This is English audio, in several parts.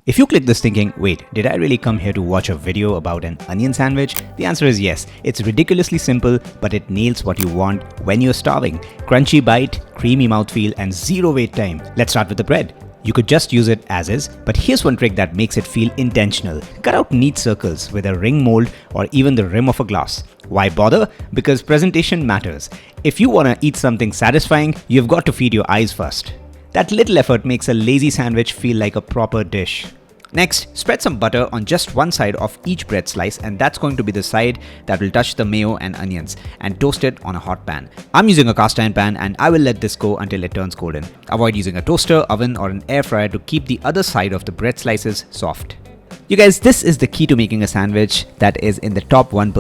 If you click this thinking, wait, did I really come here to watch a video about an onion sandwich? The answer is yes. It's ridiculously simple, but it nails what you want when you're starving. Crunchy bite, creamy mouthfeel, and zero wait time. Let's start with the bread. You could just use it as is, but here's one trick that makes it feel intentional. Cut out neat circles with a ring mold or even the rim of a glass. Why bother? Because presentation matters. If you want to eat something satisfying, you've got to feed your eyes first. That little effort makes a lazy sandwich feel like a proper dish. Next, spread some butter on just one side of each bread slice, and that's going to be the side that will touch the mayo and onions, and toast it on a hot pan. I'm using a cast iron pan and I will let this go until it turns golden. Avoid using a toaster, oven or an air fryer to keep the other side of the bread slices soft. You guys, this is the key to making a sandwich that is in the top 1%.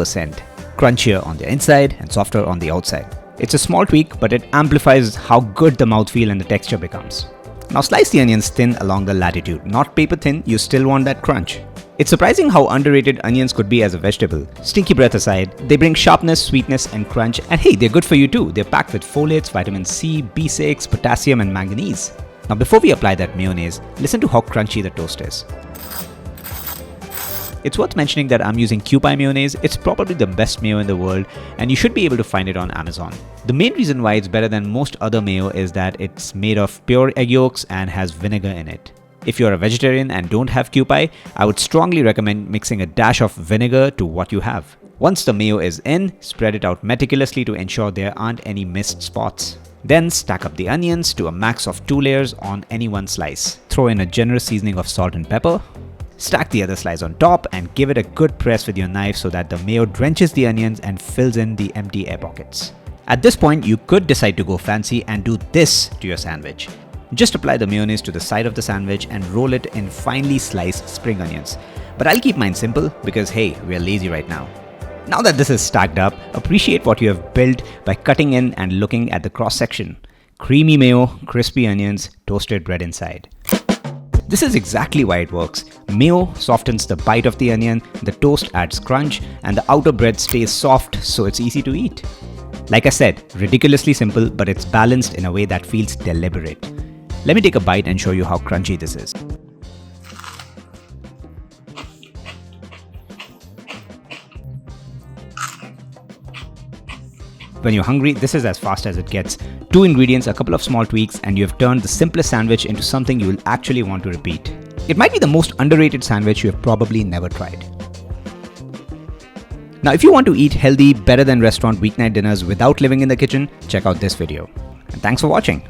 Crunchier on the inside and softer on the outside. It's a small tweak, but it amplifies how good the mouthfeel and the texture becomes. Now slice the onions thin along the latitude, not paper thin, you still want that crunch. It's surprising how underrated onions could be as a vegetable. Stinky breath aside, they bring sharpness, sweetness and crunch, and hey, they're good for you too. They're packed with folates, vitamin C, B6, potassium and manganese. Now before we apply that mayonnaise, listen to how crunchy the toast is. It's worth mentioning that I'm using Kewpie mayonnaise. It's probably the best mayo in the world and you should be able to find it on Amazon. The main reason why it's better than most other mayo is that it's made of pure egg yolks and has vinegar in it. If you're a vegetarian and don't have Kewpie, I would strongly recommend mixing a dash of vinegar to what you have. Once the mayo is in, spread it out meticulously to ensure there aren't any missed spots. Then stack up the onions to a max of 2 layers on any one slice. Throw in a generous seasoning of salt and pepper. Stack the other slice on top and give it a good press with your knife so that the mayo drenches the onions and fills in the empty air pockets. At this point, you could decide to go fancy and do this to your sandwich. Just apply the mayonnaise to the side of the sandwich and roll it in finely sliced spring onions. But I'll keep mine simple because hey, we're lazy right now. Now that this is stacked up, appreciate what you have built by cutting in and looking at the cross section. Creamy mayo, crispy onions, toasted bread inside. This is exactly why it works. Mayo softens the bite of the onion, the toast adds crunch, and the outer bread stays soft so it's easy to eat. Like I said, ridiculously simple, but it's balanced in a way that feels deliberate. Let me take a bite and show you how crunchy this is. When you're hungry, this is as fast as it gets. 2 ingredients, a couple of small tweaks, and you have turned the simplest sandwich into something you will actually want to repeat. It might be the most underrated sandwich you have probably never tried. Now, if you want to eat healthy, better than restaurant weeknight dinners without living in the kitchen, check out this video. And thanks for watching.